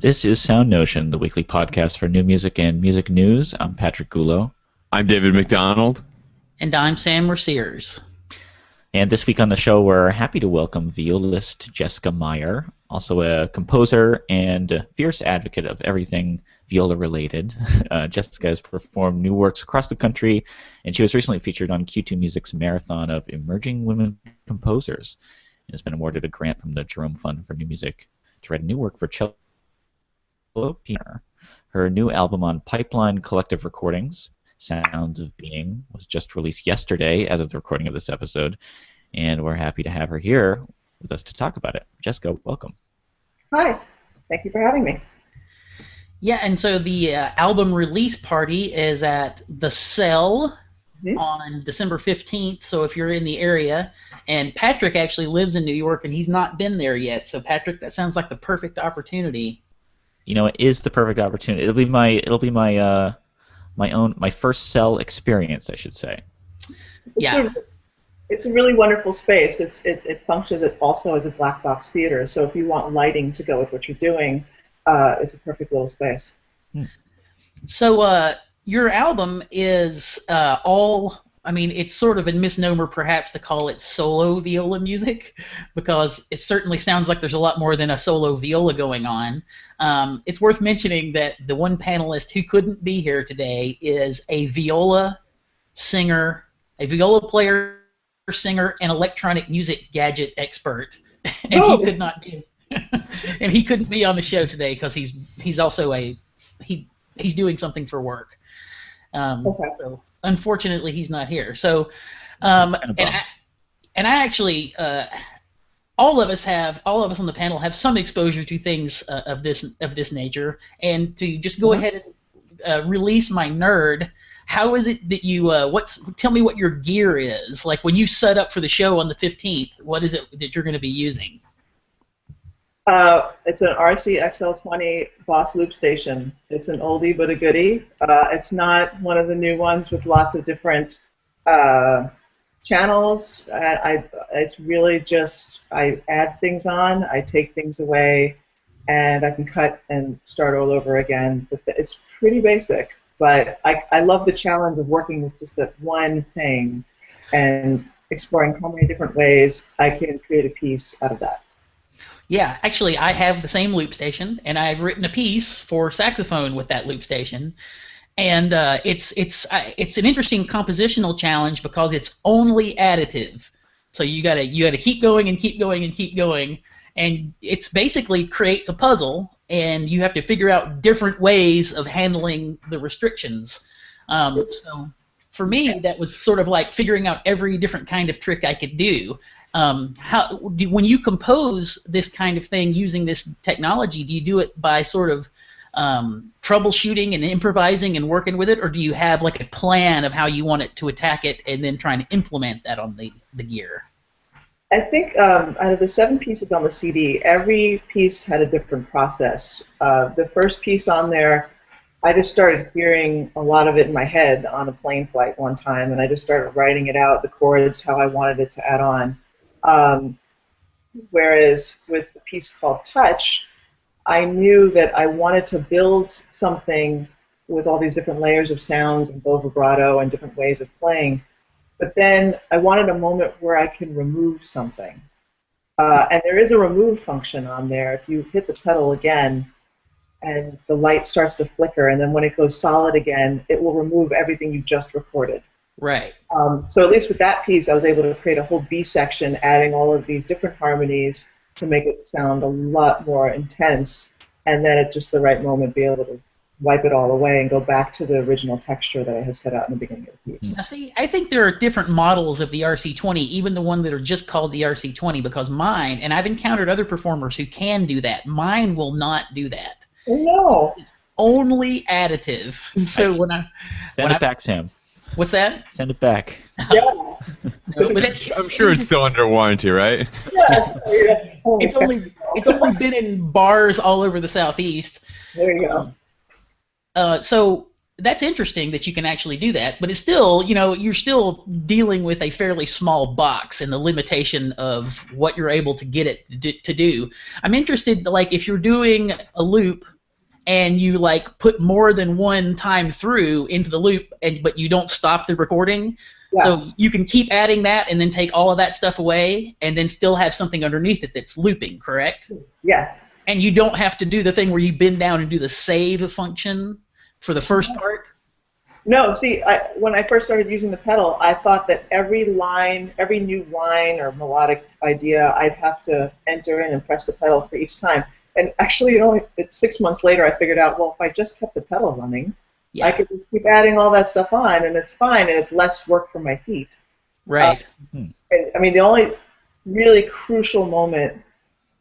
This is SoundNotion, the weekly podcast for new music and music news. I'm Patrick Gulo. I'm David McDonald. And I'm Sam Merciers. And this week on the show, we're happy to welcome violist Jessica Meyer, also a composer and a fierce advocate of everything viola-related. Jessica has performed new works across the country, and she was recently featured on Q2 Music's Marathon of Emerging Women Composers, and has been awarded a grant from the Jerome Fund for New Music to write new work for cello. Her new album on Pipeline Collective Recordings, Sounds of Being, was just released yesterday as of the recording of this episode, and we're happy to have her here with us to talk about it. Jessica, welcome. Hi. Thank you for having me. Yeah, and so the album release party is at The Cell on December 15th, so if you're in the area, and Patrick actually lives in New York and he's not been there yet, so Patrick, that sounds like the perfect opportunity. You know, it is the perfect opportunity. It'll be my first Cell experience, I should say. Yeah. It's a really wonderful space. It functions also as a black box theater, so if you want lighting to go with what you're doing, it's a perfect little space. So your album is it's sort of a misnomer perhaps to call it solo viola music, because it certainly sounds like there's a lot more than a solo viola going on. It's worth mentioning that the one panelist who couldn't be here today is a viola singer, a viola player, singer, and electronic music gadget expert, and he could not be, and he couldn't be on the show today because he's also he's doing something for work. So unfortunately, he's not here. So, and I actually, all of us on the panel have some exposure to things of this nature. And to just go ahead and release my nerd, how is it that you tell me what your gear is? Like when you set up for the show on the 15th, what is it that you're going to be using? It's an RC XL20 Boss loop station. It's an oldie but a goodie. It's not one of the new ones with lots of different channels. It's really just I add things on, I take things away, and I can cut and start all over again. But it's pretty basic. But I love the challenge of working with just that one thing and exploring how many different ways I can create a piece out of that. Yeah, actually, I have the same loop station, and I've written a piece for saxophone with that loop station, and it's an interesting compositional challenge because it's only additive. So you gotta keep going and keep going and keep going, and it's basically creates a puzzle, and you have to figure out different ways of handling the restrictions. So for me, that was sort of like figuring out every different kind of trick I could do. When you compose this kind of thing using this technology, do you do it by sort of troubleshooting and improvising and working with it, or do you have like a plan of how you want it to attack it and then trying to implement that on the gear? I think out of the 7 pieces on the CD, every piece had a different process. The first piece on there, I just started hearing a lot of it in my head on a plane flight one time, and I just started writing it out, the chords, how I wanted it to add on. Whereas with the piece called Touch, I knew that I wanted to build something with all these different layers of sounds and bow vibrato and different ways of playing, but then I wanted a moment where I can remove something. And there is a remove function on there. If you hit the pedal again and the light starts to flicker, and then when it goes solid again, it will remove everything you just recorded. Right. So at least with that piece, I was able to create a whole B section, adding all of these different harmonies to make it sound a lot more intense, and then at just the right moment be able to wipe it all away and go back to the original texture that I had set out in the beginning of the piece. Now, see, I think there are different models of the RC20, even the one that are just called the RC20, because mine, and I've encountered other performers who can do that, mine will not do that. Oh, no. It's only additive. So when I Send it back, Sam. What's that? Send it back. Yeah. No, but I'm sure it's still under warranty, right? Yeah. It's only been in bars all over the Southeast. There you go. So that's interesting that you can actually do that, but it's still, you're still dealing with a fairly small box and the limitation of what you're able to get it to do. I'm interested, like, if you're doing a loop and you like put more than one time through into the loop, but you don't stop the recording, Yeah. so you can keep adding that and then take all of that stuff away and then still have something underneath it that's looping, correct? Yes. And you don't have to do the thing where you bend down and do the save function for the first part? No, see, when I first started using the pedal, I thought that every new line or melodic idea, I'd have to enter in and press the pedal for each time. And actually, 6 months later, I figured out, well, if I just kept the pedal running, Yeah. I could just keep adding all that stuff on, and it's fine, and it's less work for my feet. Right. And, I mean, the only really crucial moment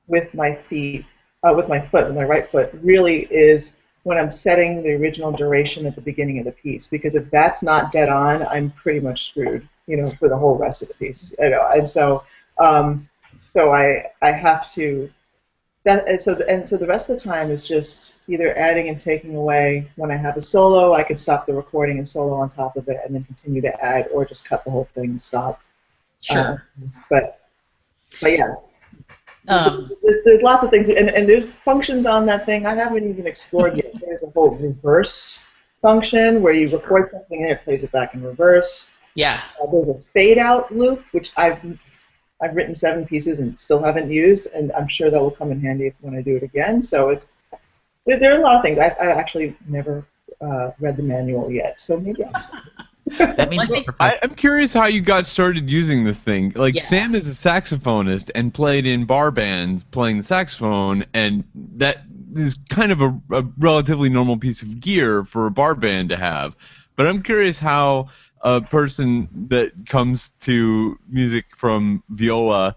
with my feet, with my right foot, really is when I'm setting the original duration at the beginning of the piece, because if that's not dead on, I'm pretty much screwed, for the whole rest of the piece. And so, I have to. So the rest of the time is just either adding and taking away. When I have a solo, I can stop the recording and solo on top of it, and then continue to add, or just cut the whole thing and stop. Sure. But yeah. There's lots of things, and there's functions on that thing I haven't even explored yet. There's a whole reverse function where you record something and it plays it back in reverse. Yeah. There's a fade out loop, which I've written 7 pieces and still haven't used, and I'm sure that will come in handy when I do it again. So there are a lot of things. I actually never read the manual yet, so maybe That means I'm curious how you got started using this thing. Like, Yeah. Sam is a saxophonist and played in bar bands playing the saxophone, and that is kind of a relatively normal piece of gear for a bar band to have. But I'm curious how a person that comes to music from viola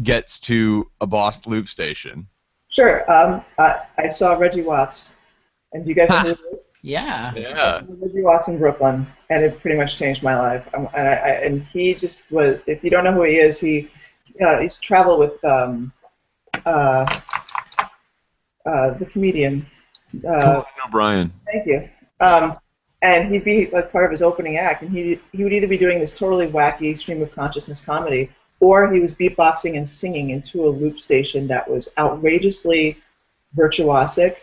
gets to a Boss loop station. Sure. I saw Reggie Watts, and do you guys know who he is? Yeah. Yeah. Reggie Watts in Brooklyn, and it pretty much changed my life. And he just was. If you don't know who he is, he's traveled with the comedian. Conan O'Brien. Thank you. And he'd be like part of his opening act, and he would either be doing this totally wacky stream of consciousness comedy, or he was beatboxing and singing into a loop station that was outrageously virtuosic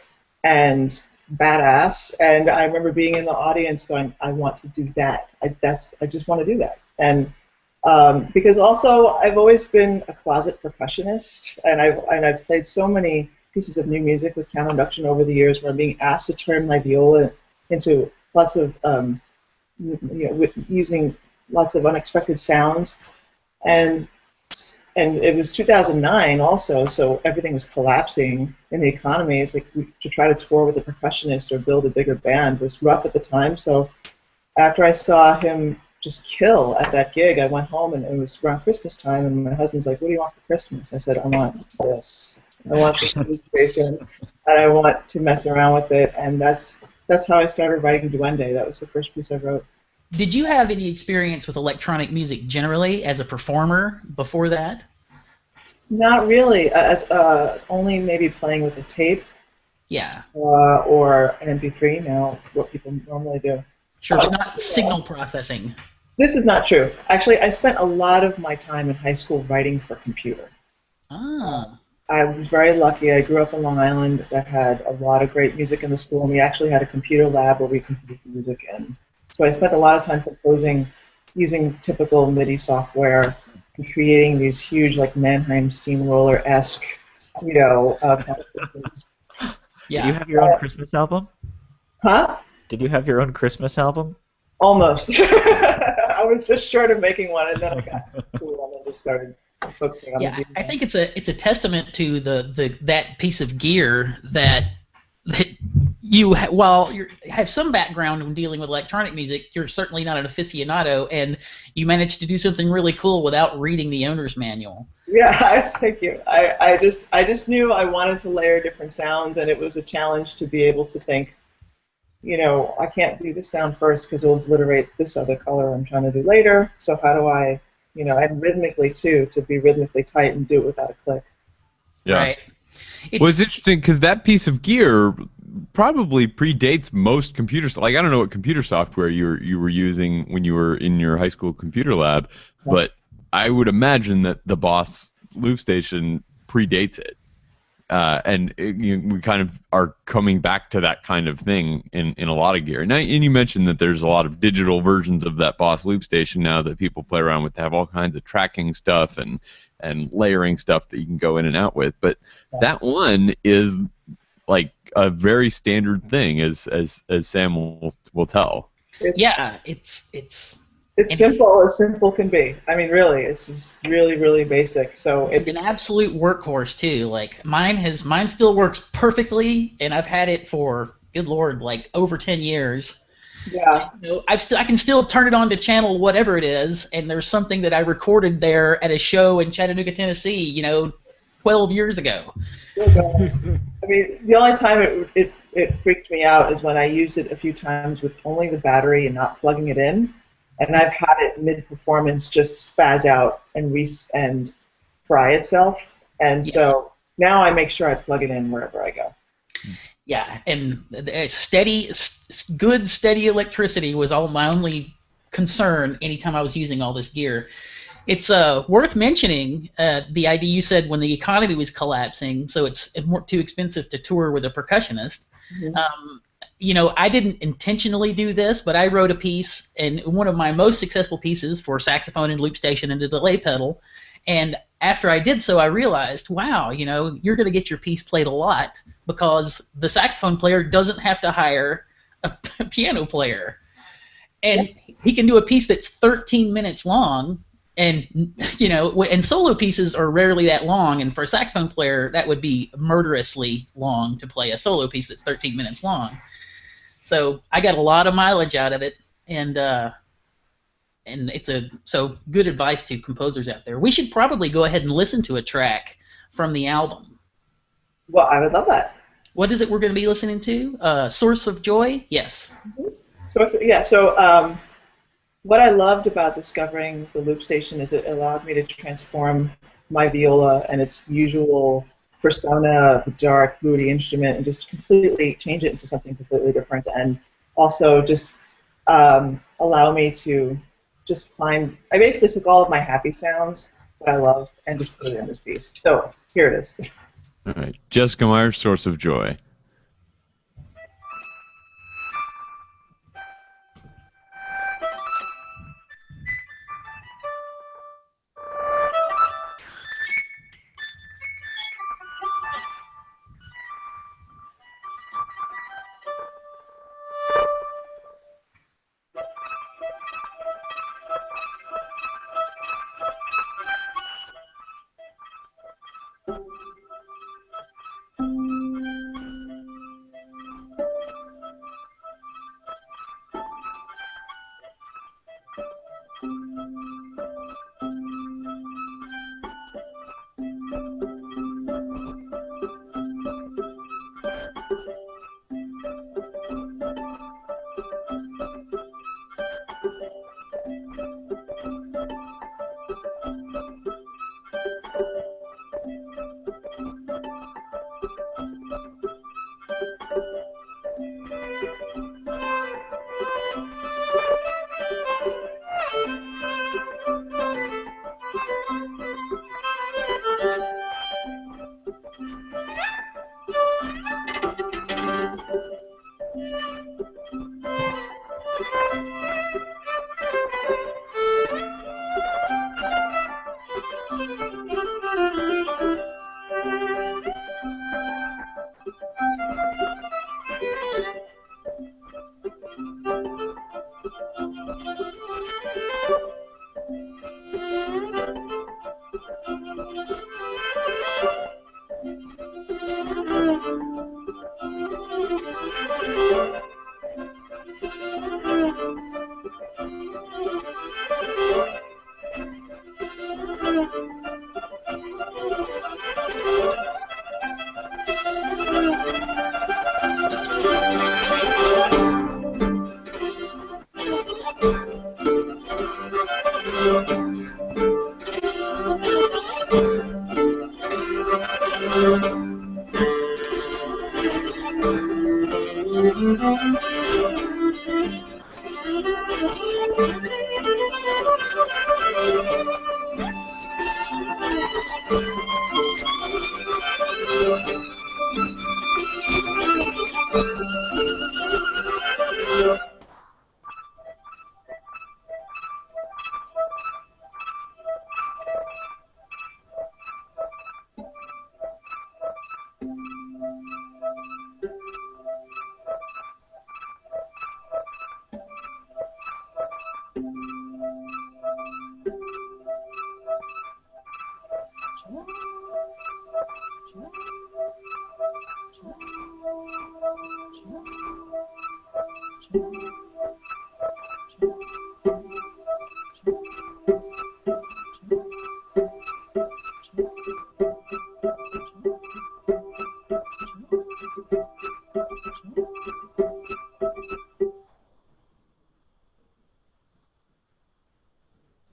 and badass. And I remember being in the audience going, I want to do that. I just want to do that. And because also I've always been a closet percussionist, and I've played so many pieces of new music with Count Induction over the years, where I'm being asked to turn my viola into lots of using lots of unexpected sounds, and it was 2009 also, so everything was collapsing in the economy. It's like to try to tour with a percussionist or build a bigger band was rough at the time. So after I saw him just kill at that gig, I went home, and it was around Christmas time, and my husband's like, "What do you want for Christmas?" I said, "I want this. I want this illustration, and I want to mess around with it." And that's how I started writing Duende. That was the first piece I wrote. Did you have any experience with electronic music generally as a performer before that? Not really. Only maybe playing with a tape. Yeah. Or an MP3. Now, what people normally do. Sure, but not signal processing. This is not true. Actually, I spent a lot of my time in high school writing for computer. Ah. I was very lucky. I grew up on Long Island that had a lot of great music in the school, and we actually had a computer lab where we could produce music in. So I spent a lot of time composing using typical MIDI software and creating these huge, like Mannheim Steamroller-esque, compositions. Yeah. Did you have your own Christmas album? Huh? Did you have your own Christmas album? Almost. I was just short of making one, and then I got to school and then just started focusing on Yeah, the I think it's a testament to that piece of gear that you while you have some background in dealing with electronic music, you're certainly not an aficionado, and you managed to do something really cool without reading the owner's manual. Yeah, thank you. I just knew I wanted to layer different sounds, and it was a challenge to be able to think, I can't do this sound first because it'll obliterate this other color I'm trying to do later. So how do I, and rhythmically too, to be rhythmically tight and do it without a click. Yeah. Right. Well, it's interesting because that piece of gear probably predates most computers. Like, I don't know what computer software you were using when you were in your high school computer lab, but I would imagine that the Boss loop station predates it. We kind of are coming back to that kind of thing in a lot of gear. Now, and you mentioned that there's a lot of digital versions of that Boss loop station now that people play around with to have all kinds of tracking stuff and layering stuff that you can go in and out with. But that one is like a very standard thing, as Sam will tell. It's simple as simple can be. I mean, really, it's just really, really basic. So it's an absolute workhorse too. Like mine still works perfectly, and I've had it for, good Lord, like over 10 years. Yeah. I can still turn it on to channel whatever it is, and there's something that I recorded there at a show in Chattanooga, Tennessee, 12 years ago. I mean, the only time it freaked me out is when I used it a few times with only the battery and not plugging it in. And I've had it mid-performance just spaz out and fry itself. And so now I make sure I plug it in wherever I go. Yeah, and good steady electricity was my only concern anytime I was using all this gear. It's worth mentioning the idea you said when the economy was collapsing, so it's too expensive to tour with a percussionist. Mm-hmm. I didn't intentionally do this, but I wrote a piece, and one of my most successful pieces for saxophone and loop station and a delay pedal. And after I did so, I realized, wow, you're going to get your piece played a lot because the saxophone player doesn't have to hire a piano player. And he can do a piece that's 13 minutes long, and and solo pieces are rarely that long, and for a saxophone player, that would be murderously long to play a solo piece that's 13 minutes long. So I got a lot of mileage out of it, and it's so good advice to composers out there. We should probably go ahead and listen to a track from the album. Well, I would love that. What is it we're going to be listening to? Source of Joy? Yes. Mm-hmm. So what I loved about discovering the loop station is it allowed me to transform my viola and its usual persona, the dark, moody instrument, and just completely change it into something completely different, and also just allow me to just find. I basically took all of my happy sounds that I loved and just put it in this piece. So here it is. All right, Jessica Meyer, Source of Joy.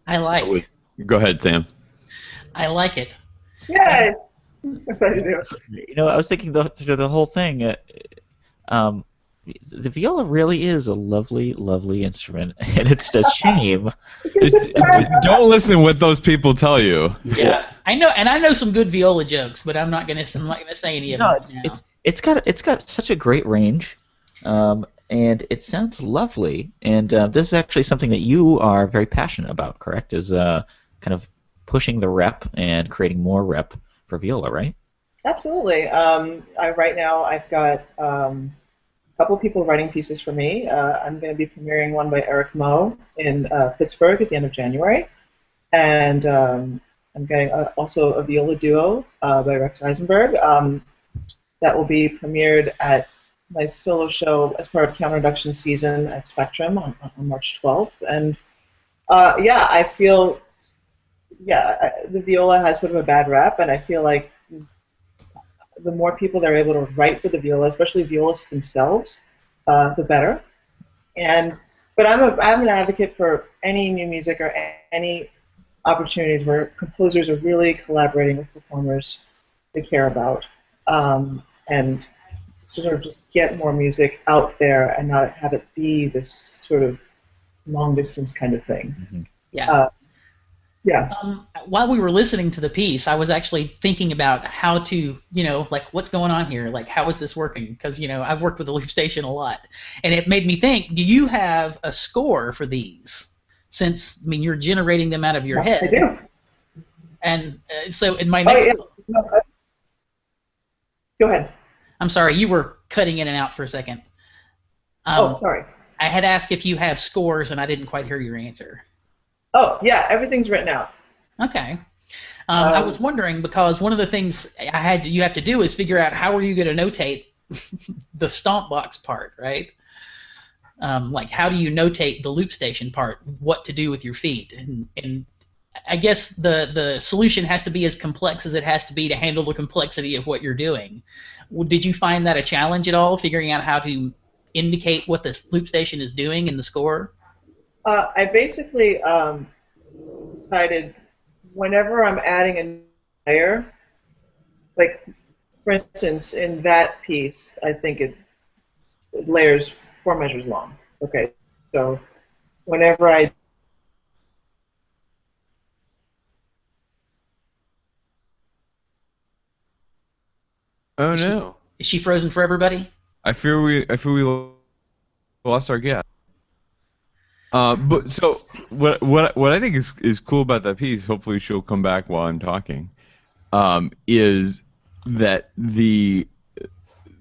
I like. Go ahead, Sam. I like it. Yeah. I'm glad you do. You know, I was thinking through the whole thing. Um, the viola really is a lovely, lovely instrument, and it's a shame. Don't listen to what those people tell you. Yeah, I know, and I know some good viola jokes, but I'm not gonna say any of No, them. it's got such a great range, and it sounds lovely. And this is actually something that you are very passionate about, correct? Is kind of pushing the rep and creating more rep for viola, right? Absolutely. Right now I've got a couple of people writing pieces for me. I'm going to be premiering one by Eric Moe in Pittsburgh at the end of January. And I'm getting also a viola duo by Rex Eisenberg that will be premiered at my solo show as part of Counter-Induction season at Spectrum on March 12th. And I feel, the viola has sort of a bad rap, and I feel like the more people that are able to write for the viola, especially violists themselves, the better. But I'm an advocate for any new music or any opportunities where composers are really collaborating with performers they care about, and sort of just get more music out there and not have it be this sort of long distance kind of thing. Mm-hmm. Yeah. Yeah. While we were listening to the piece, I was actually thinking about how to, like, what's going on here? Like, how is this working? Because, I've worked with the loop station a lot. And it made me think, do you have a score for these? Since, you're generating them out of your head. I do. And so in my next... Go ahead. I'm sorry, you were cutting in and out for a second. Sorry. I had asked if you have scores, and I didn't quite hear your answer. Oh, yeah, everything's written out. Okay. I was wondering, because one of the things you have to do is figure out how are you going to notate the stomp box part, right? Like, how do you notate the loop station part, what to do with your feet? And I guess the solution has to be as complex as it has to be to handle the complexity of what you're doing. Did you find that a challenge at all, figuring out how to indicate what this loop station is doing in the score? I basically decided whenever I'm adding a layer, like, for instance, in that piece, I think it layers 4 measures long. Okay, so whenever I... Oh no! Is she frozen for everybody? I fear we lost our guest. But so what I think is cool about that piece, hopefully she'll come back while I'm talking, is that the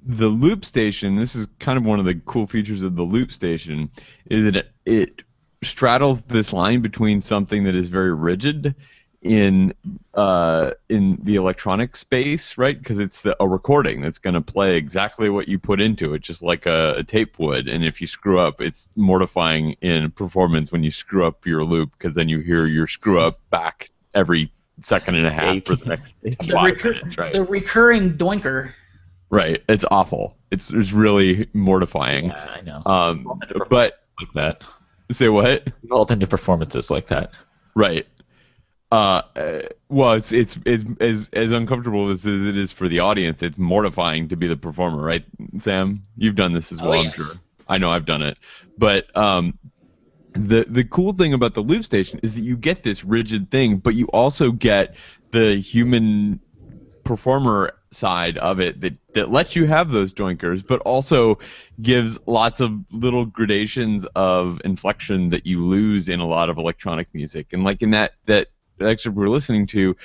loop station, this is kind of one of the cool features of the loop station, is that it straddles this line between something that is very rigid in the electronic space, right? Because it's a recording that's going to play exactly what you put into it, just like a tape would. And if you screw up, it's mortifying in performance when you screw up your loop, because then you hear your screw up back every second and a half for the next 5 minutes, right? The recurring doinker. Right, it's awful. It's really mortifying. Yeah, I know. But like that. Say what? We've all been to performances like that. Right. Well, it's as uncomfortable as it is for the audience. It's mortifying to be the performer, right, Sam? You've done this as Oh, well, I'm sure. yes. I know I've done it, but the cool thing about the loop station is that you get this rigid thing, but you also get the human performer side of it that lets you have those joinkers, but also gives lots of little gradations of inflection that you lose in a lot of electronic music. And like in that excerpt we're listening to,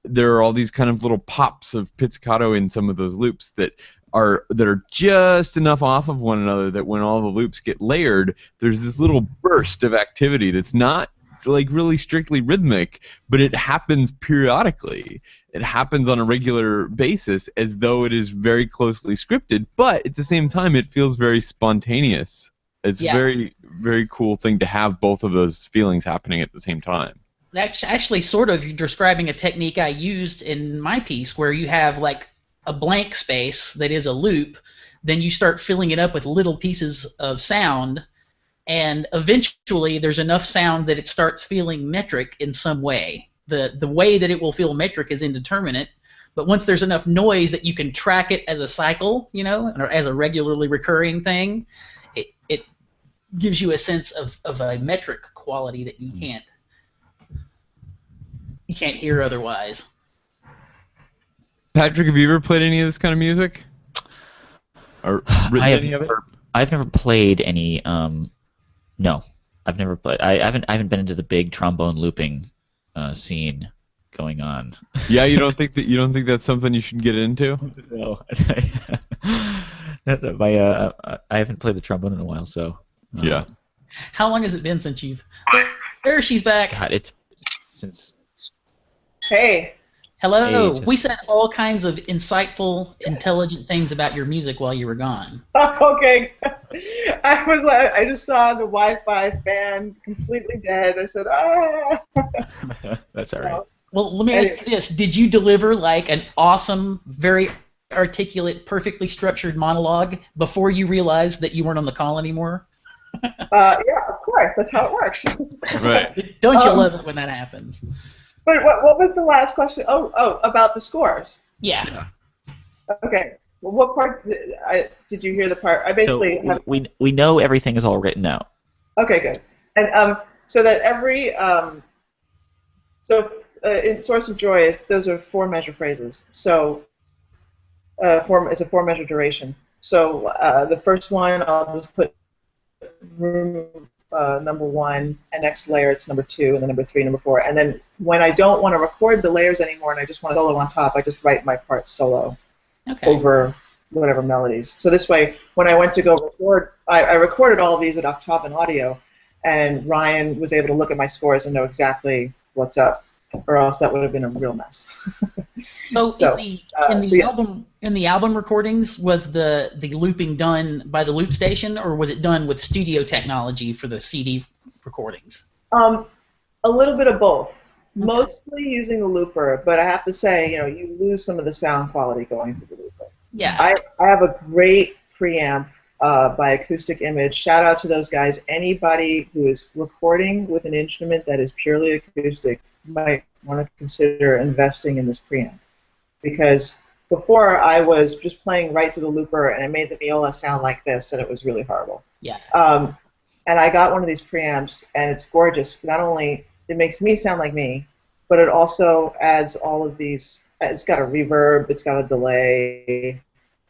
there are all these kind of little pops of pizzicato in some of those loops that are just enough off of one another that when all the loops get layered, there's this little burst of activity that's not like really strictly rhythmic, but it happens periodically. It happens on a regular basis as though it is very closely scripted, but at the same time it feels very spontaneous. It's a Yeah. very, very cool thing to have both of those feelings happening at the same time. That's actually sort of describing a technique I used in my piece, where you have like a blank space that is a loop, then you start filling it up with little pieces of sound, and eventually there's enough sound that it starts feeling metric in some way. The way that it will feel metric is indeterminate, but once there's enough noise that you can track it as a cycle, or as a regularly recurring thing, it gives you a sense of a metric quality that you can't hear otherwise. Patrick, have you ever played any of this kind of music? Or written any of it? I've never played any. No, I've never played. I haven't been into the big trombone looping scene going on. Yeah, you don't think that's something you should get into? No, I haven't played the trombone in a while, so. Yeah. How long has it been since you've? There, she's back. God, it's since. Hey. Hello. Hey, We said all kinds of insightful, intelligent things about your music while you were gone. Okay. I just saw the Wi-Fi fan completely dead. I said, ah. That's all right. Well, let me ask you this: did you deliver like an awesome, very articulate, perfectly structured monologue before you realized that you weren't on the call anymore? Yeah, of course. That's how it works. Right. Don't you love it when that happens? But what was the last question? Oh, about the scores. Yeah. Okay. Well, what part did you hear? The part I basically So we know everything is all written out. Okay, good. And so that every in Source of Joy, those are 4-measure phrases. So it's a 4-measure duration. So the first one I'll just put room number 1, and next layer it's number 2, and then number 3, number 4. And then when I don't want to record the layers anymore and I just want to solo on top, I just write my part solo over whatever melodies. So this way, when I went to go record, I recorded all of these at Octaven Audio, and Ryan was able to look at my scores and know exactly what's up, or else that would have been a real mess. In the album recordings, was the looping done by the loop station, or was it done with studio technology for the CD recordings? A little bit of both. Mostly using the looper, but I have to say, you lose some of the sound quality going through the looper. Yeah. I have a great preamp by Acoustic Image. Shout out to those guys. Anybody who is recording with an instrument that is purely acoustic might want to consider investing in this preamp, because before I was just playing right through the looper and it made the viola sound like this, and it was really horrible. Yeah. And I got one of these preamps, and it's gorgeous. Not only it makes me sound like me, but it also adds all of these. It's got a reverb, it's got a delay,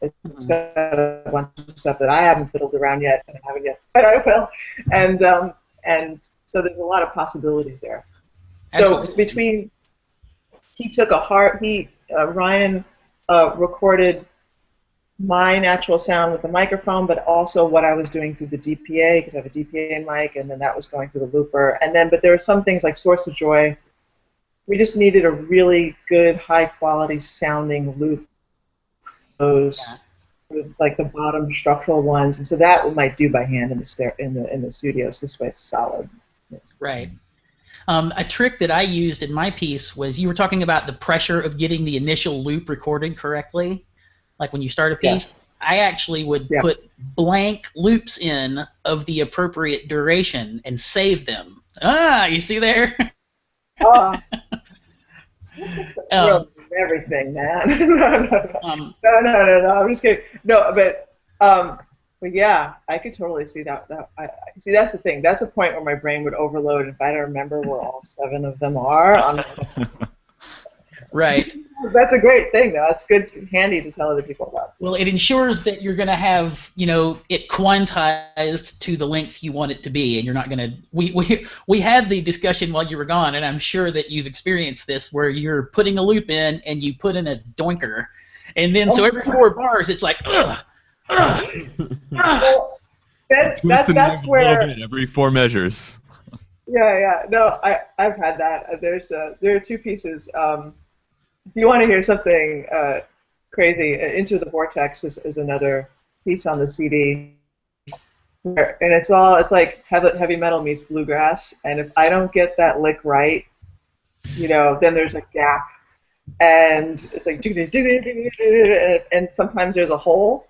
it's got a bunch of stuff that I haven't fiddled around yet, and I haven't yet, but I will. And so there's a lot of possibilities there. Absolutely. So Ryan recorded my natural sound with the microphone, but also what I was doing through the DPA, because I have a DPA mic, and then that was going through the looper. But there were some things like Source of Joy. We just needed a really good, high-quality sounding loop. Those, with like the bottom structural ones, and so that we might do by hand in the studio. So this way, it's solid. Right. A trick that I used in my piece was, you were talking about the pressure of getting the initial loop recorded correctly, like when you start a piece. Yeah. I actually would put blank loops in of the appropriate duration and save them. You see there? Um, Everything, man. No. um, No. I'm just kidding. No, but yeah, I could totally see that. I see. That's the thing. That's a point where my brain would overload if I don't remember where all 7 of them are. right. That's a great thing, though. That's good, handy to tell other people about. Well, it ensures that you're going to have, it quantized to the length you want it to be, and you're not going to. We had the discussion while you were gone, and I'm sure that you've experienced this, where you're putting a loop in and you put in a doinker, and then so every 4 bars it's like, ugh, ugh, ugh. Well, Twist that's a where. little bit every 4 measures. Yeah. No, I've had that. There are 2 pieces. If you want to hear something crazy, Into the Vortex is another piece on the CD, and it's like heavy metal meets bluegrass. And if I don't get that lick right, then there's a gap, and it's like and sometimes there's a hole,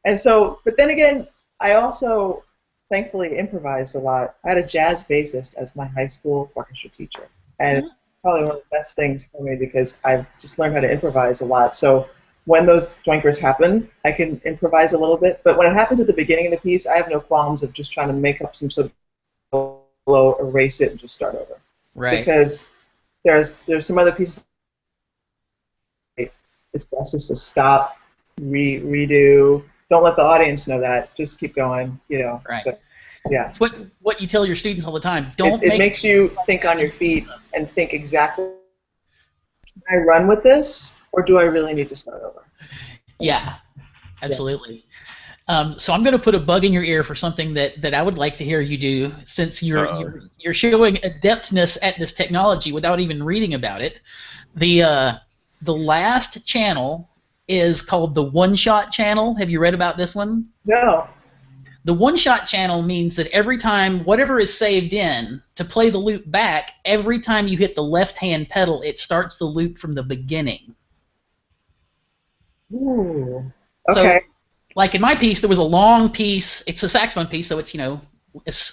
and so. But then again, I also thankfully improvised a lot. I had a jazz bassist as my high school orchestra teacher, and probably one of the best things for me because I've just learned how to improvise a lot. So when those joinkers happen, I can improvise a little bit. But when it happens at the beginning of the piece, I have no qualms of just trying to make up some sort of flow, erase it, and just start over. Right. Because there's some other pieces. It's best just to stop, redo. Don't let the audience know that. Just keep going. Right. But, yeah. It's what you tell your students all the time. It makes you think on your feet and think exactly, can I run with this, or do I really need to start over? Yeah, absolutely. So I'm going to put a bug in your ear for something that I would like to hear you do, since you're showing adeptness at this technology without even reading about it. The last channel is called the one-shot channel. Have you read about this one? No. The one-shot channel means that every time whatever is saved in, to play the loop back, every time you hit the left-hand pedal, it starts the loop from the beginning. Ooh. Okay. So, like in my piece, there was a long piece. It's a saxophone piece, so it's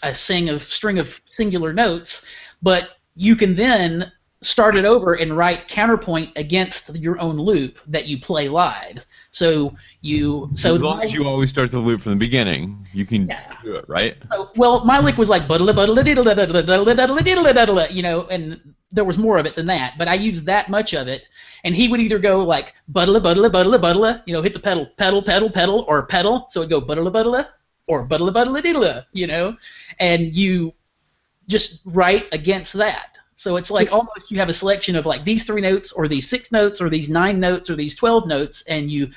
a string of singular notes. But you can then start it over and write counterpoint against your own loop that you play live. As long as you always start the loop from the beginning, you can do it, right? So, well, my lick was like buddle buddle diddle diddle diddle diddle diddle, and there was more of it than that, but I used that much of it, and he would either go like buddle buddle buddle buddle, hit the pedal, or pedal, so it'd go buddle buddle or buddle buddle diddle, and you just write against that. So it's like almost you have a selection of like these 3 notes, or these 6 notes, or these 9 notes, or these 12 notes, and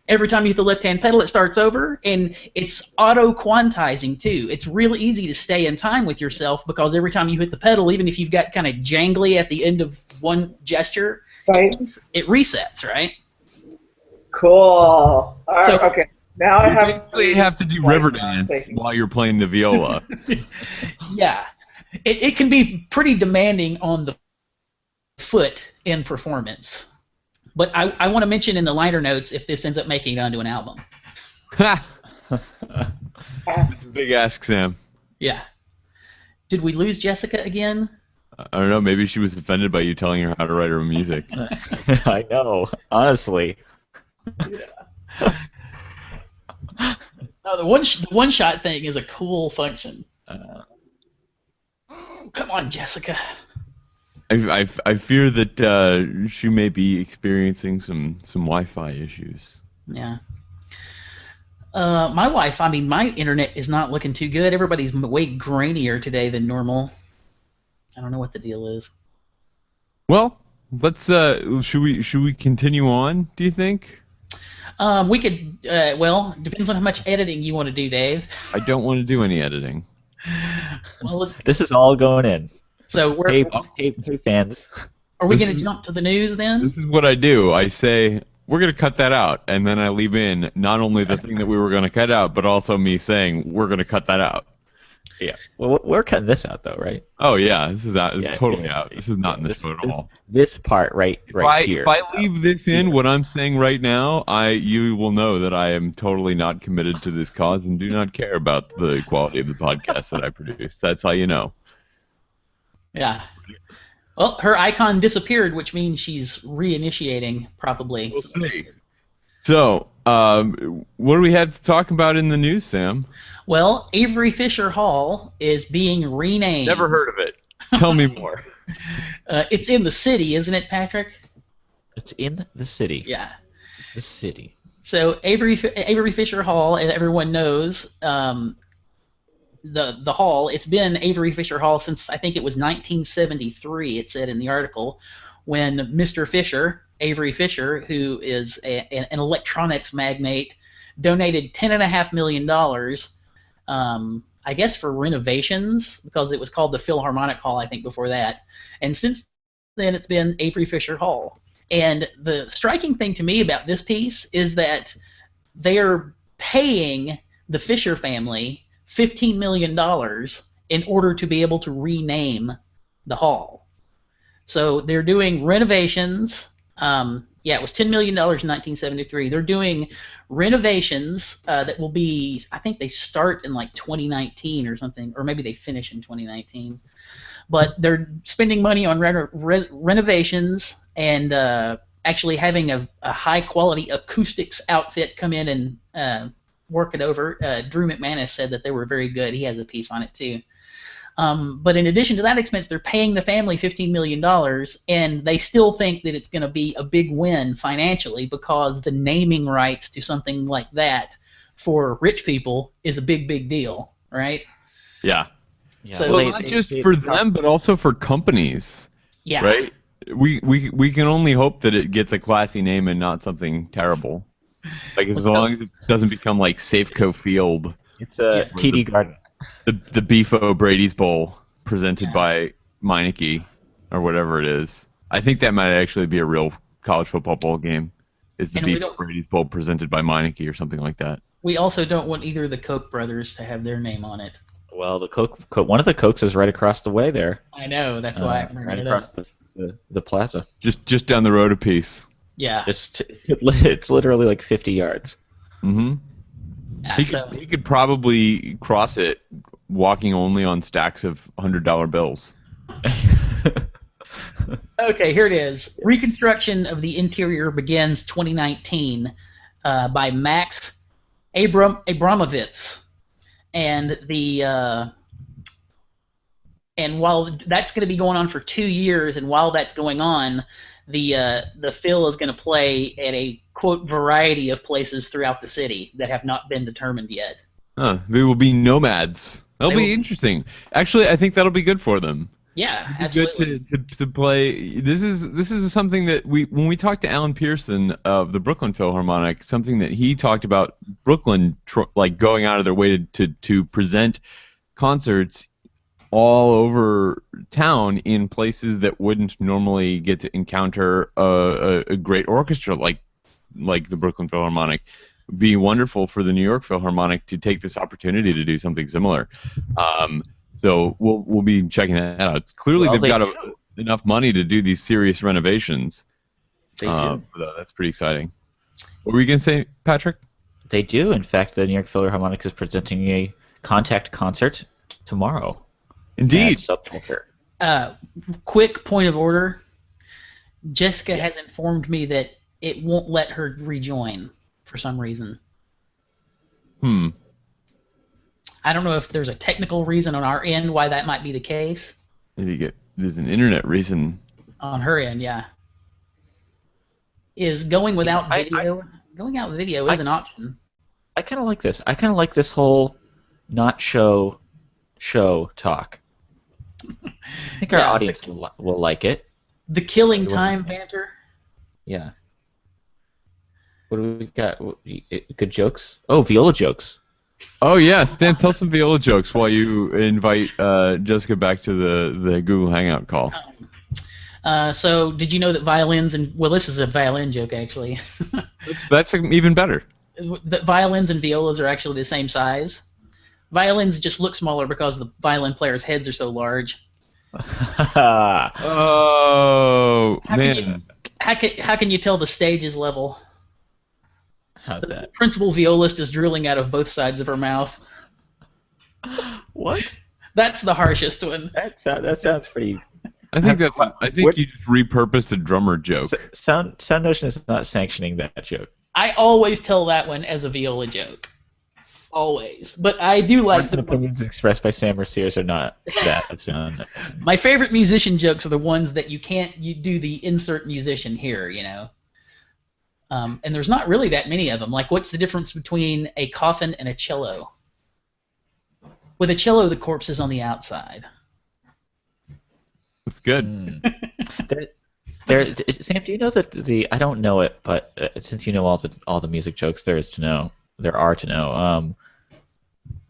every time you hit the left-hand pedal, it starts over, and it's auto-quantizing too. It's really easy to stay in time with yourself because every time you hit the pedal, even if you've got kind of jangly at the end of one gesture, right, it resets, right? Cool. All right, okay. Now I have to do river dance while you're playing the viola. Yeah. It can be pretty demanding on the foot in performance. But I want to mention in the liner notes if this ends up making it onto an album. It's a big ask, Sam. Yeah. Did we lose Jessica again? I don't know. Maybe she was offended by you telling her how to write her music. I know. Honestly. Yeah. No, the one shot thing is a cool function. Come on, Jessica. I fear that she may be experiencing some Wi-Fi issues. Yeah. My Wi-Fi, my internet is not looking too good. Everybody's way grainier today than normal. I don't know what the deal is. Well, let's should we continue on, do you think? We could well, depends on how much editing you want to do, Dave. I don't want to do any editing. Well, this is all going in. So hey fans. Are we going to jump to the news then? This is what I do. I say we're going to cut that out, and then I leave in not only the thing that we were going to cut out, but also me saying we're going to cut that out. Yeah. Well, we're cutting this out though, right? Oh yeah, this is out. It's totally out. This is not in the show at all. This part right here. If I leave this in, what I'm saying right now, you will know that I am totally not committed to this cause and do not care about the quality of the podcast that I produce. That's how you know. Yeah. Well, her icon disappeared, which means she's reinitiating, probably. We'll see. So, what do we have to talk about in the news, Sam? Well, Avery Fisher Hall is being renamed. Never heard of it. Tell me more. It's in the city, isn't it, Patrick? It's in the city. Yeah. The city. So Avery Fisher Hall, and everyone knows the hall. It's been Avery Fisher Hall since I think it was 1973. It said in the article, when Mr. Fisher, Avery Fisher, who is an electronics magnate, donated $10.5 million. I guess for renovations, because it was called the Philharmonic Hall, I think, before that. And since then, it's been Avery Fisher Hall. And the striking thing to me about this piece is that they're paying the Fisher family $15 million in order to be able to rename the hall. So they're doing renovations. It was $10 million in 1973. They're doing renovations that will be, I think they start in like 2019 or something, or maybe they finish in 2019. But they're spending money on renovations and actually having a high-quality acoustics outfit come in and work it over. Drew McManus said that they were very good. He has a piece on it too. But in addition to that expense, they're paying the family $15 million, and they still think that it's going to be a big win financially because the naming rights to something like that for rich people is a big, big deal, right? Yeah. Yeah. So Well, not just for them, but also for companies. Yeah. Right? We can only hope that it gets a classy name and not something terrible. Like as long as it doesn't become like Safeco Field. It's a TD Garden. The Beef O'Brady's Bowl presented by Meineke or whatever it is. I think that might actually be a real college football bowl game. Is the Beef O'Brady's Bowl presented by Meineke or something like that? We also don't want either of the Koch brothers to have their name on it. Well, the one of the Kochs is right across the way there. I know, that's why I'm right across the plaza. Just down the road a piece. Yeah. It's literally like 50 yards. Mm-hmm. Yeah, He could probably cross it walking only on stacks of $100 bills. Okay, here it is. Reconstruction of the interior begins 2019 by Max Abramovitz. And while that's going to be going on for 2 years, and while that's going on, the Phil is going to play at a quote variety of places throughout the city that have not been determined yet. They will be nomads. That'll be interesting. Actually, I think that'll be good for them. Yeah, absolutely. Good to play. This is something that when we talked to Alan Pearson of the Brooklyn Philharmonic, something that he talked about Brooklyn like going out of their way to present concerts all over town in places that wouldn't normally get to encounter a great orchestra like the Brooklyn Philharmonic. It'd be wonderful for the New York Philharmonic to take this opportunity to do something similar. So we'll be checking that out. It's clearly they've got enough money to do these serious renovations. They do. That's pretty exciting. What were you going to say, Patrick? They do. In fact, the New York Philharmonic is presenting a Contact concert tomorrow. Indeed. Subculture. Quick point of order. Jessica has informed me that it won't let her rejoin for some reason. I don't know if there's a technical reason on our end why that might be the case. There's an internet reason. On her end, yeah. Is going without video? Going out with video is an option. I kind of like this. I kind of like this whole not show talk. I think our audience will like it. The killing time banter. Yeah. What do we got? Good jokes? Oh, viola jokes. Oh yeah, Stan, tell some viola jokes while you invite Jessica back to the Google Hangout call. So did you know that violins and this is a violin joke actually. That's even better. That violins and violas are actually the same size. Violins just look smaller because the violin players' heads are so large. Oh man! How can you tell the stage is level? How's that? The principal violist is drooling out of both sides of her mouth. What? That's the harshest one. That sounds pretty I think you just repurposed a drummer joke. SoundNotion is not sanctioning that joke. I always tell that one as a viola joke. Always. But I do like the opinions expressed by Sam or Sears are not that of SoundNotion. My favorite musician jokes are the ones that you do the insert musician here, and there's not really that many of them. Like, what's the difference between a coffin and a cello? With a cello, the corpse is on the outside. That's good. Sam, do you know that I don't know it, but since you know all the music jokes there are to know.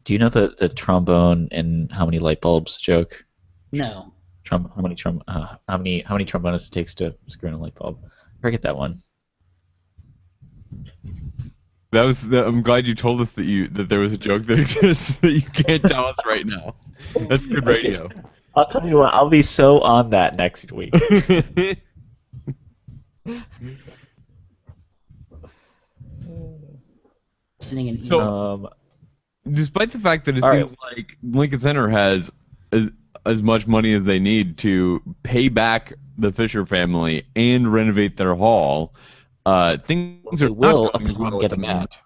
Do you know the trombone and how many light bulbs joke? No. How many trombonists it takes to screw in a light bulb? Forget that one. I'm glad you told us that there was a joke that exists that you can't tell us right now. That's good radio. I'll tell you what. I'll be so on that next week. So, despite the fact that it seems like Lincoln Center has as much money as they need to pay back the Fisher family and renovate their hall, things are will not going well get with a the Met. Met.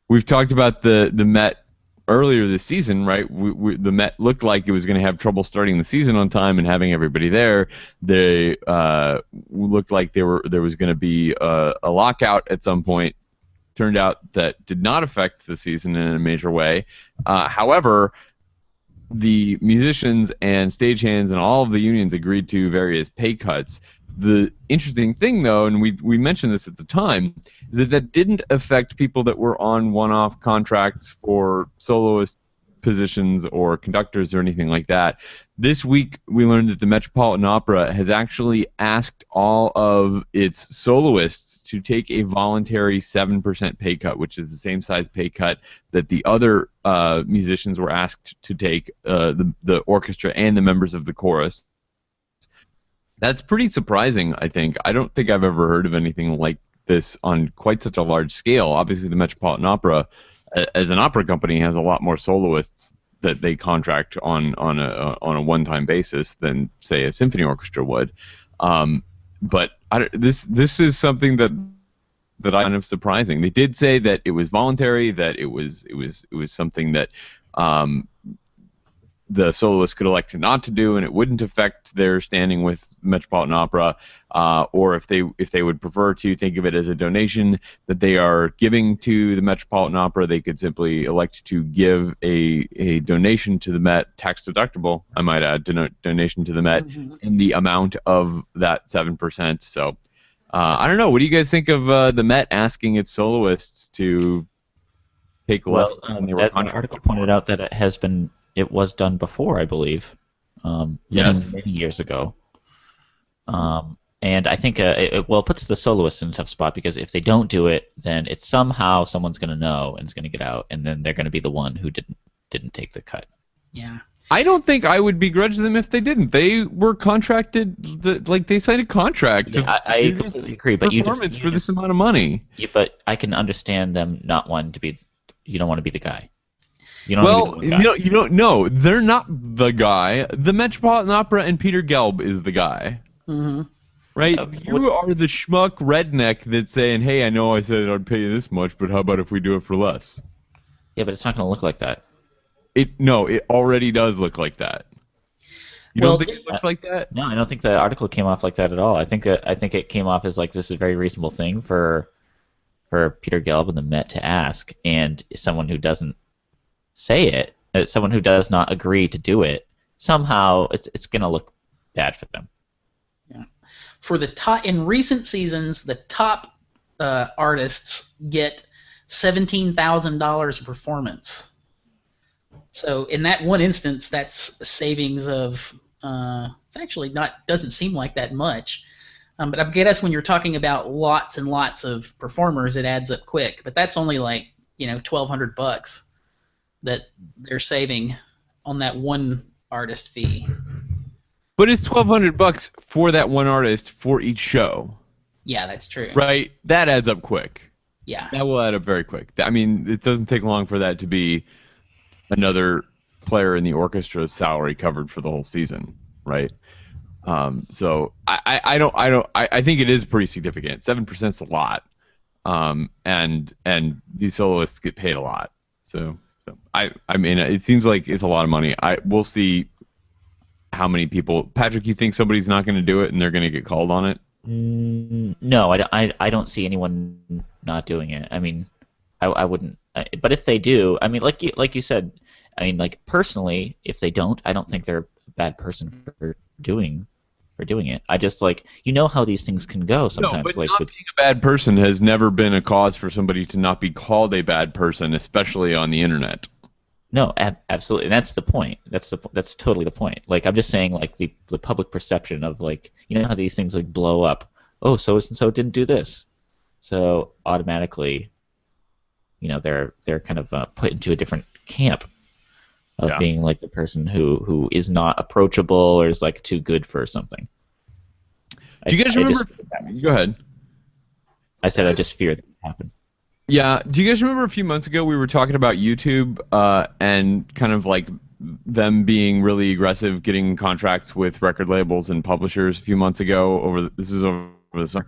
We've talked about the Met earlier this season, right? The Met looked like it was going to have trouble starting the season on time and having everybody there. They looked like there was going to be a lockout at some point. Turned out that did not affect the season in a major way. However, the musicians and stagehands and all of the unions agreed to various pay cuts. The interesting thing, though, and we mentioned this at the time, is that didn't affect people that were on one-off contracts for soloist positions or conductors or anything like that. This week, we learned that the Metropolitan Opera has actually asked all of its soloists to take a voluntary 7% pay cut, which is the same size pay cut that the other musicians were asked to take, the orchestra and the members of the chorus. That's pretty surprising, I think. I don't think I've ever heard of anything like this on quite such a large scale. Obviously, the Metropolitan Opera, as an opera company, has a lot more soloists that they contract on a one-time basis than, say, a symphony orchestra would. But this is something that I find kind of surprising. They did say that it was voluntary, that it was something that the soloists could elect not to do, and it wouldn't affect their standing with Metropolitan Opera, or if they would prefer to think of it as a donation that they are giving to the Metropolitan Opera, they could simply elect to give a donation to the Met, tax deductible, I might add, donation to the Met in the amount of that 7%. So I don't know. What do you guys think of the Met asking its soloists to take less than they were contracted? The article pointed out that it was done before, I believe, many years ago. And I think it puts the soloists in a tough spot, because if they don't do it, then it's somehow someone's going to know and it's going to get out, and then they're going to be the one who didn't take the cut. Yeah. I don't think I would begrudge them if they didn't. They were contracted, they signed a contract. Yeah, I completely agree. But performance for this amount of money. Yeah, but I can understand them not wanting to be. You don't want to be the guy. You don't know. They're not the guy. The Metropolitan Opera and Peter Gelb is the guy. Mm-hmm. Right? You are the schmuck redneck that's saying, hey, I know I said I'd pay you this much, but how about if we do it for less? Yeah, but it's not going to look like that. It already does look like that. You don't think it looks like that? No, I don't think the article came off like that at all. I think it came off as like, this is a very reasonable thing for Peter Gelb and the Met to ask, and someone who doesn't say it, someone who does not agree to do it, somehow it's going to look bad for them. Yeah. For the in recent seasons, the top artists get $17,000 a performance. So in that one instance, that's a savings of it's actually doesn't seem like that much. But I guess when you're talking about lots and lots of performers, it adds up quick. But that's only like $1,200 that they're saving on that one artist fee. But it's $1,200 for that one artist for each show. Yeah, that's true. Right? That adds up quick. Yeah. That will add up very quick. I mean, it doesn't take long for that to be another player in the orchestra's salary covered for the whole season, right? So I think it is pretty significant. 7% is a lot, and these soloists get paid a lot. So I mean, it seems like it's a lot of money. We'll see how many people. Patrick, you think somebody's not going to do it and they're going to get called on it? No, I don't see anyone not doing it. I mean, I wouldn't. But if they do, I mean, like you said, I mean, like personally, if they don't, I don't think they're a bad person for doing it. I just like how these things can go sometimes. No, but like not being a bad person has never been a cause for somebody to not be called a bad person, especially on the internet. No, absolutely, and that's the point. That's totally the point. Like I'm just saying, like the public perception of like how these things like blow up. Oh, so and so didn't do this, so automatically, they're kind of put into a different camp of being like the person who is not approachable or is like too good for something. Do you guys remember? Go ahead. I said I just fear that would happen. Yeah. Do you guys remember a few months ago we were talking about YouTube and kind of like them being really aggressive, getting contracts with record labels and publishers a few months ago? This is over the summer.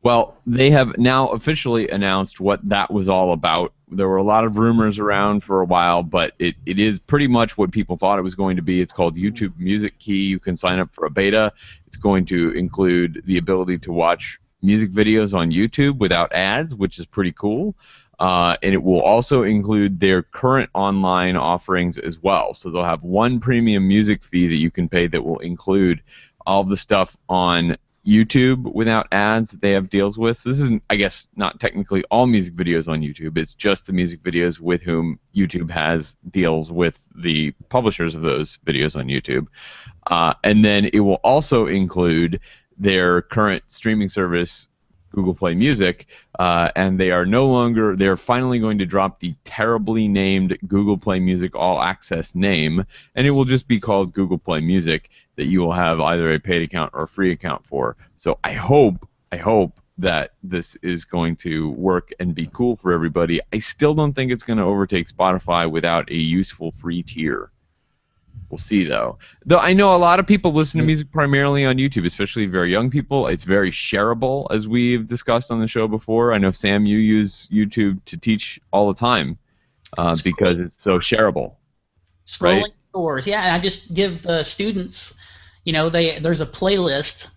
Well, they have now officially announced what that was all about. There were a lot of rumors around for a while, but it is pretty much what people thought it was going to be. It's called YouTube Music Key. You can sign up for a beta. It's going to include the ability to watch music videos on YouTube without ads, which is pretty cool. And it will also include their current online offerings as well. So they'll have one premium music fee that you can pay that will include all of the stuff on YouTube without ads that they have deals with. So this isn't, I guess, not technically all music videos on YouTube. It's just the music videos with whom YouTube has deals with the publishers of those videos on YouTube. And then it will also include their current streaming service, Google Play Music, and they're finally going to drop the terribly named Google Play Music All Access name, and it will just be called Google Play Music, that you will have either a paid account or a free account for. So I hope that this is going to work and be cool for everybody. I still don't think it's going to overtake Spotify without a useful free tier. We'll see, though. Though I know a lot of people listen to music primarily on YouTube, especially very young people. It's very shareable, as we've discussed on the show before. I know, Sam, you use YouTube to teach all the time because it's so shareable. Scrolling right? scores. Yeah, I just give students, there's a playlist.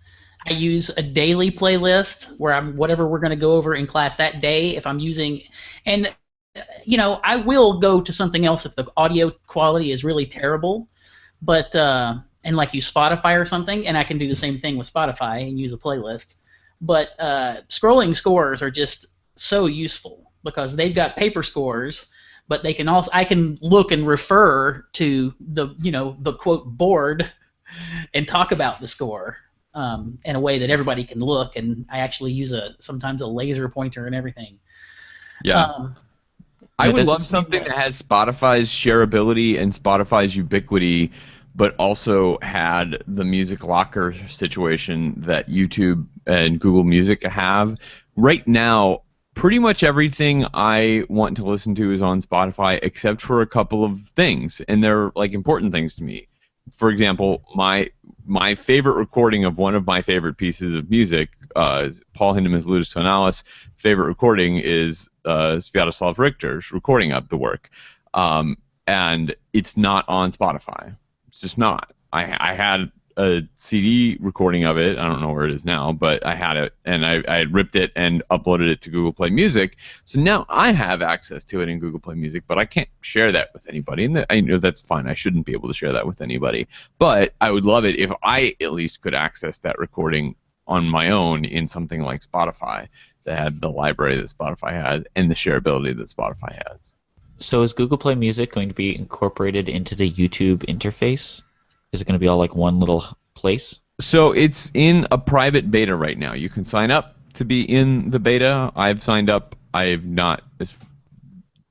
I use a daily playlist where whatever we're going to go over in class that day, if I'm using, and I will go to something else if the audio quality is really terrible. But and like use Spotify or something, and I can do the same thing with Spotify and use a playlist. But scrolling scores are just so useful because they've got paper scores, but they can also I can look and refer to the quote board and talk about the score in a way that everybody can look. And I actually use sometimes a laser pointer and everything. Yeah. I would love something that has Spotify's shareability and Spotify's ubiquity, but also had the music locker situation that YouTube and Google Music have. Right now, pretty much everything I want to listen to is on Spotify, except for a couple of things, and they're like important things to me. For example, my favorite recording of one of my favorite pieces of music is Paul Hindemann's Ludus Tonalis. Favorite recording is Sviatoslav Richter's recording of the work, and it's not on Spotify. It's just not. I had a CD recording of it. I don't know where it is now, but I had it, and I had ripped it and uploaded it to Google Play Music. So now I have access to it in Google Play Music, but I can't share that with anybody. And I know that's fine. I shouldn't be able to share that with anybody. But I would love it if I at least could access that recording on my own in something like Spotify that had the library that Spotify has and the shareability that Spotify has. So is Google Play Music going to be incorporated into the YouTube interface? Is it going to be all like one little place? So it's in a private beta right now. You can sign up to be in the beta. I've signed up. I have not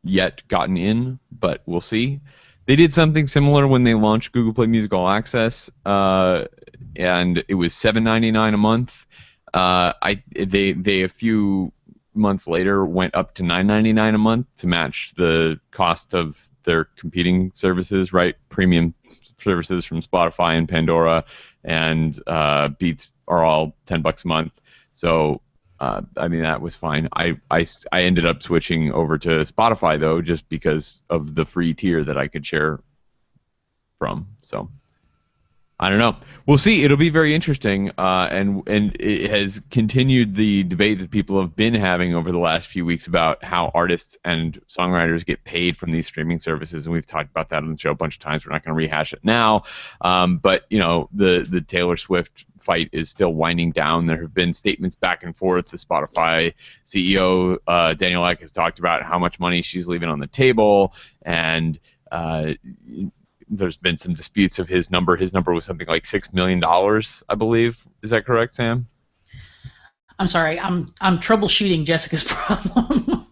yet gotten in, but we'll see. They did something similar when they launched Google Play Music All Access, and it was $7.99 a month. They a few months later went up to $9.99 a month to match the cost of their competing services, right? Premium services from Spotify and Pandora and Beats are all $10 a month. So I mean, that was fine. I ended up switching over to Spotify though, just because of the free tier that I could share from. So I don't know. We'll see. It'll be very interesting, and it has continued the debate that people have been having over the last few weeks about how artists and songwriters get paid from these streaming services, and we've talked about that on the show a bunch of times. We're not going to rehash it now, but you know, the Taylor Swift fight is still winding down. There have been statements back and forth. The Spotify CEO Daniel Ek has talked about how much money she's leaving on the table, and there's been some disputes of his number. His number was something like $6 million, I believe. Is that correct, Sam? I'm sorry. I'm troubleshooting Jessica's problem.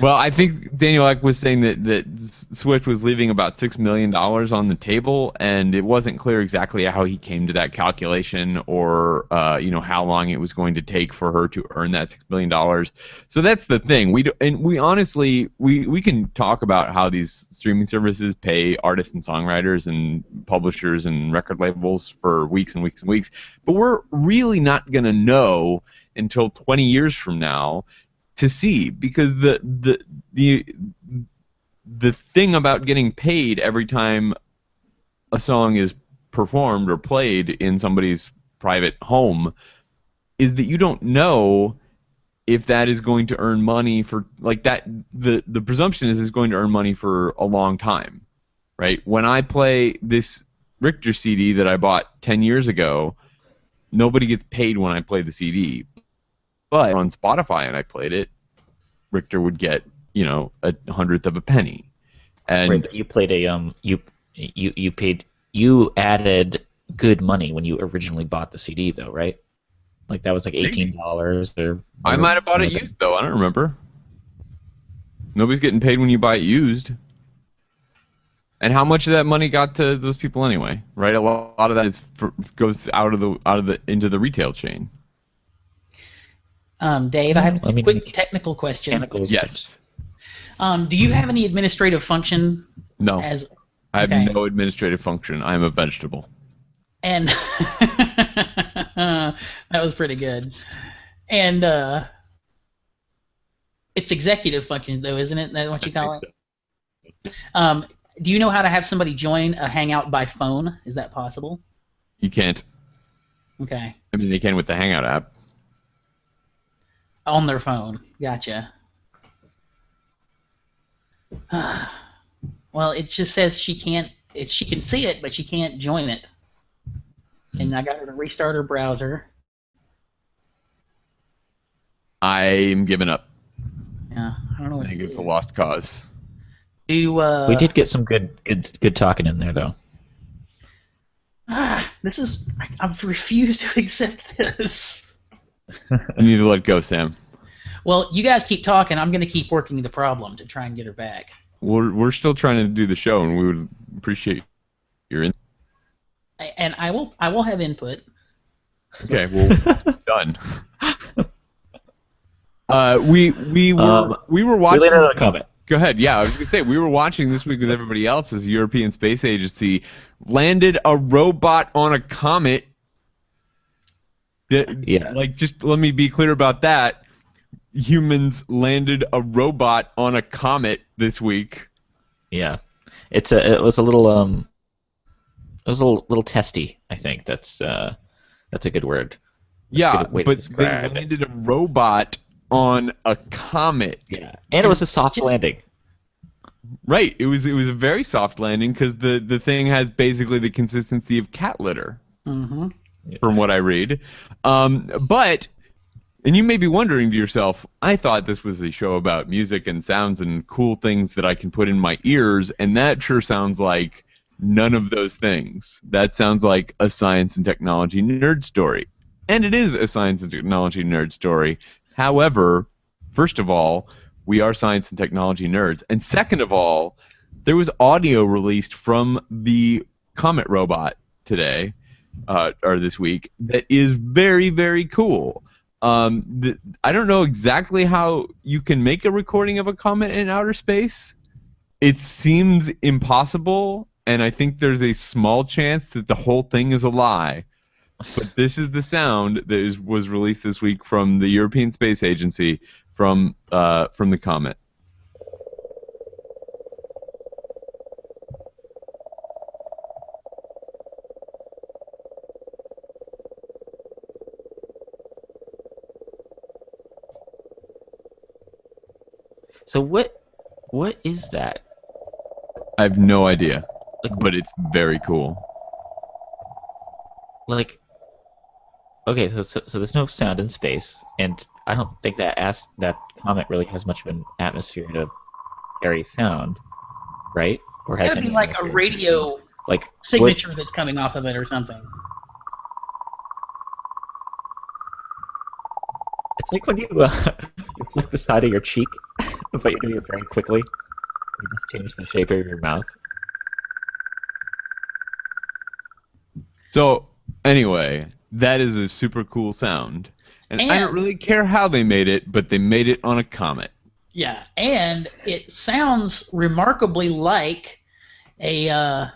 Well, I think Daniel Ek was saying that Swift was leaving about $6 million on the table, and it wasn't clear exactly how he came to that calculation, or you know, how long it was going to take for her to earn that $6 million. So that's the thing. We honestly can talk about how these streaming services pay artists and songwriters and publishers and record labels for weeks and weeks and weeks, but we're really not going to know until 20 years from now to see, because the thing about getting paid every time a song is performed or played in somebody's private home is that you don't know if that is going to earn money for, like, that the presumption is it's going to earn money for a long time, right? When I play this Richter CD that I bought 10 years ago, nobody gets paid when I play the CD. But on Spotify and I played it, Richter would get, you know, a hundredth of a penny. And right, you played a you added good money when you originally bought the CD though, right? Like that was like $18 or. I might have bought it used though. I don't remember. Nobody's getting paid when you buy it used. And how much of that money got to those people anyway? Right, a lot of that goes out of the into the retail chain. Dave, I have a quick technical question. Yes. Do you have any administrative function? No. I have no administrative function. I'm a vegetable. And that was pretty good. And it's executive function, though, isn't it? That's what you call it? So. Do you know how to have somebody join a Hangout by phone? Is that possible? You can't. Okay. I mean, they can with the Hangout app. On their phone. Gotcha. Well, it just says she can't. She can see it, but she can't join it. And I got her to restart her browser. I'm giving up. Yeah, I don't know what I think to it's do. a lost cause. We did get some good talking in there, though. This is. I've refused to accept this. You need to let go, Sam. Well, you guys keep talking. I'm going to keep working the problem to try and get her back. We're still trying to do the show, and we would appreciate your input. And I will have input. Okay, well, done. We were watching. We laid out a comment. Go ahead. Yeah, I was gonna say we were watching this week with everybody else as the European Space Agency landed a robot on a comet. Yeah. Like, just let me be clear about that. Humans landed a robot on a comet this week. Yeah, it was a little testy. I think that's a good word. Yeah, a good way to but they describe it. landed a robot on a comet. Yeah, and it was a soft landing. Right. It was a very soft landing because the thing has basically the consistency of cat litter. Mm-hmm. From what I read. But, and you may be wondering to yourself, I thought this was a show about music and sounds and cool things that I can put in my ears, and that sure sounds like none of those things. That sounds like a science and technology nerd story. And it is a science and technology nerd story. However, first of all, we are science and technology nerds. And second of all, there was audio released from the Comet robot today. Or this week, that is very, very cool. I don't know exactly how you can make a recording of a comet in outer space. It seems impossible, and I think there's a small chance that the whole thing is a lie. but this is the sound that was released this week from the European Space Agency from the comet. So what is that? I have no idea, Like, but it's very cool. like, okay, so there's no sound in space, and I don't think that comet really has much of an atmosphere to carry sound, right? Or It's has gotta be any like a atmosphere? radio Like what? signature that's coming off of it or something. It's like when you you flick the side of your cheek, but you do it very quickly. You just change the shape of your mouth. So anyway, that is a super cool sound, and I don't And really care how they made it, but they made it on a comet. yeah, and it sounds remarkably like a.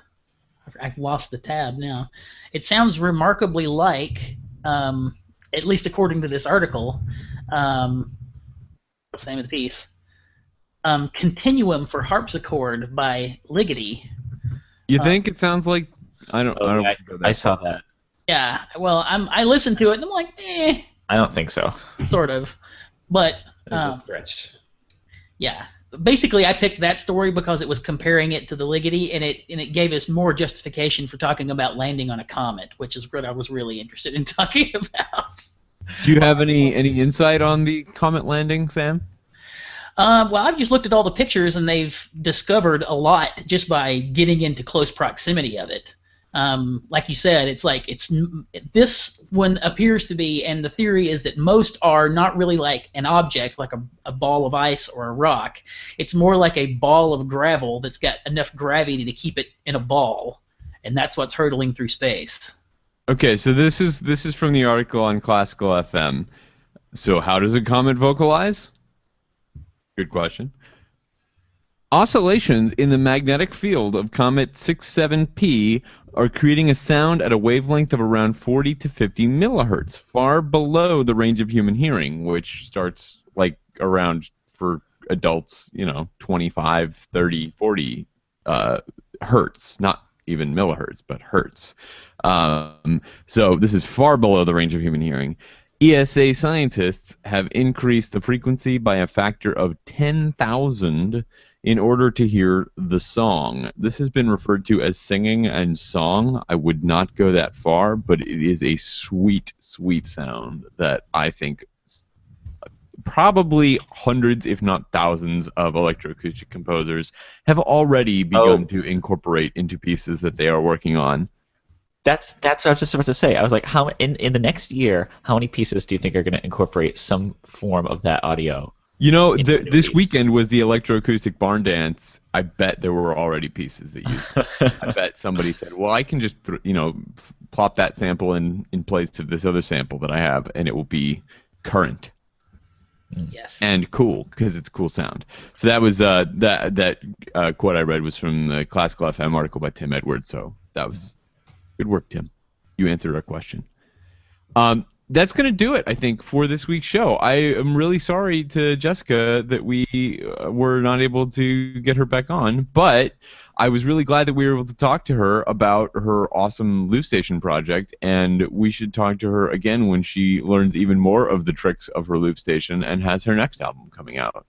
I've lost the tab now. It sounds remarkably like, at least according to this article, what's the name of the piece? Continuum for Harpsichord by Ligeti. You think it sounds like I don't Oh, yeah, go I that saw far. that. Yeah, well, I listened to it and I'm like, I don't think so. sort of, but It's a stretch. yeah. Basically, I picked that story because it was comparing it to the Ligeti, and it gave us more justification for talking about landing on a comet, which is what I was really interested in talking about. Do you have any insight on the comet landing, Sam? Well, I've just looked at all the pictures, and they've discovered a lot just by getting into close proximity of it. Like you said, this one appears to be, and the theory is that most are not really like an object, like a ball of ice or a rock. It's more like a ball of gravel that's got enough gravity to keep it in a ball, and that's what's hurtling through space. Okay, so this is from the article on Classical FM. So how does a comet vocalize? Good question. Oscillations in the magnetic field of comet 67P are creating a sound at a wavelength of around 40 to 50 millihertz, far below the range of human hearing, which starts like around, for adults, 25, 30, 40 hertz, not even millihertz, but hertz. So this is far below the range of human hearing. ESA scientists have increased the frequency by a factor of 10,000 in order to hear the song. This has been referred to as singing and song. I would not go that far, but it is a sweet, sweet sound that I think probably hundreds, if not thousands, of electroacoustic composers have already begun to incorporate into pieces that they are working on. That's what I was just about to say. I was like, how in the next year, how many pieces do you think are going to incorporate some form of that audio? This weekend was the electroacoustic barn dance. I bet there were already pieces that used it. I bet somebody said, well, I can just plop that sample in place of this other sample that I have, and it will be current. Yes. And cool, because it's a cool sound. So that was that quote I read was from the Classical FM article by Tim Edwards. So that was good work, Tim. You answered our question. That's going to do it, I think, for this week's show. I am really sorry to Jessica that we were not able to get her back on, but I was really glad that we were able to talk to her about her awesome loop station project, and we should talk to her again when she learns even more of the tricks of her loop station and has her next album coming out,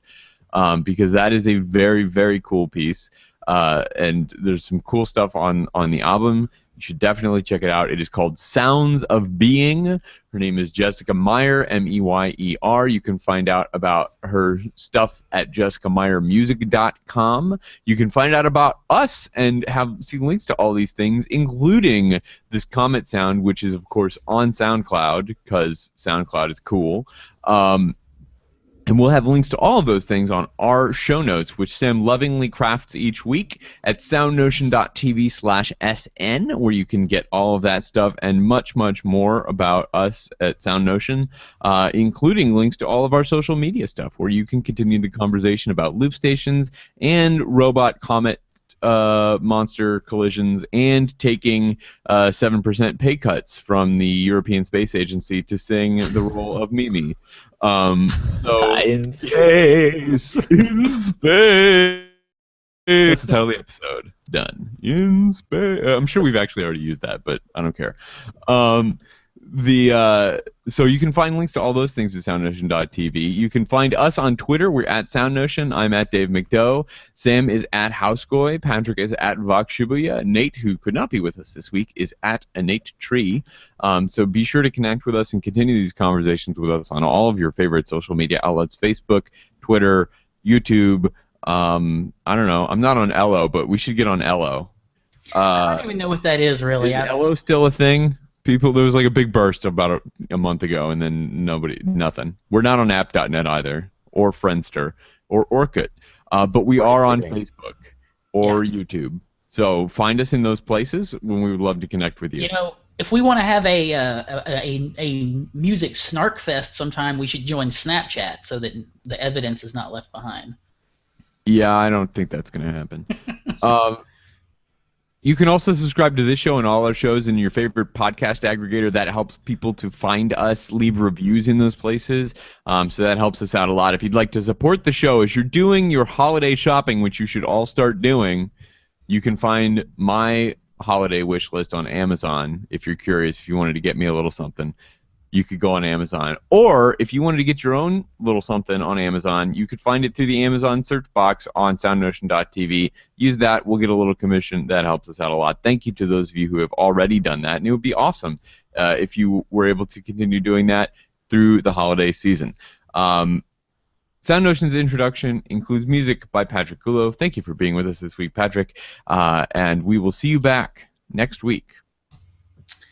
because that is a very, very cool piece, and there's some cool stuff on the album. You should definitely check it out. It is called Sounds of Being. Her name is Jessica Meyer, Meyer. You can find out about her stuff at jessicameyermusic.com. You can find out about us and see links to all these things, including this comet sound, which is, of course, on SoundCloud, because SoundCloud is cool. And we'll have links to all of those things on our show notes, which Sam lovingly crafts each week at soundnotion.tv/SN, where you can get all of that stuff and much, much more about us at SoundNotion, including links to all of our social media stuff, where you can continue the conversation about loop stations and robot comet monster collisions and taking 7% pay cuts from the European Space Agency to sing the role of Mimi. So In space. in space. That's the title of the episode. It's done. In space. I'm sure we've actually already used that, but I don't care. So you can find links to all those things at SoundNotion.tv. You can find us on Twitter. We're at SoundNotion. I'm at Dave McDowell. Sam is at Housegoy. Patrick is at Vox Shibuya. Nate, who could not be with us this week, is at Innate Tree. So be sure to connect with us and continue these conversations with us on all of your favorite social media outlets: Facebook, Twitter, YouTube. I don't know. I'm not on Ello, but we should get on Ello. I don't even know what that is, really. Is Ello still a thing? There was like a big burst about a month ago, and then nothing. We're not on app.net either, or Friendster, or Orkut, but we are on Facebook or YouTube. So find us in those places when we would love to connect with you. You know, if we want to have a music snark fest sometime, we should join Snapchat so that the evidence is not left behind. Yeah, I don't think that's going to happen. You can also subscribe to this show and all our shows in your favorite podcast aggregator. That helps people to find us, leave reviews in those places. So that helps us out a lot. If you'd like to support the show as you're doing your holiday shopping, which you should all start doing, you can find my holiday wish list on Amazon. If you're curious, if you wanted to get me a little something, you could go on Amazon. Or if you wanted to get your own little something on Amazon, you could find it through the Amazon search box on SoundNotion.tv. Use that. We'll get a little commission. That helps us out a lot. Thank you to those of you who have already done that. And it would be awesome if you were able to continue doing that through the holiday season. SoundNotion's introduction includes music by Patrick Gullo. Thank you for being with us this week, Patrick. And we will see you back next week.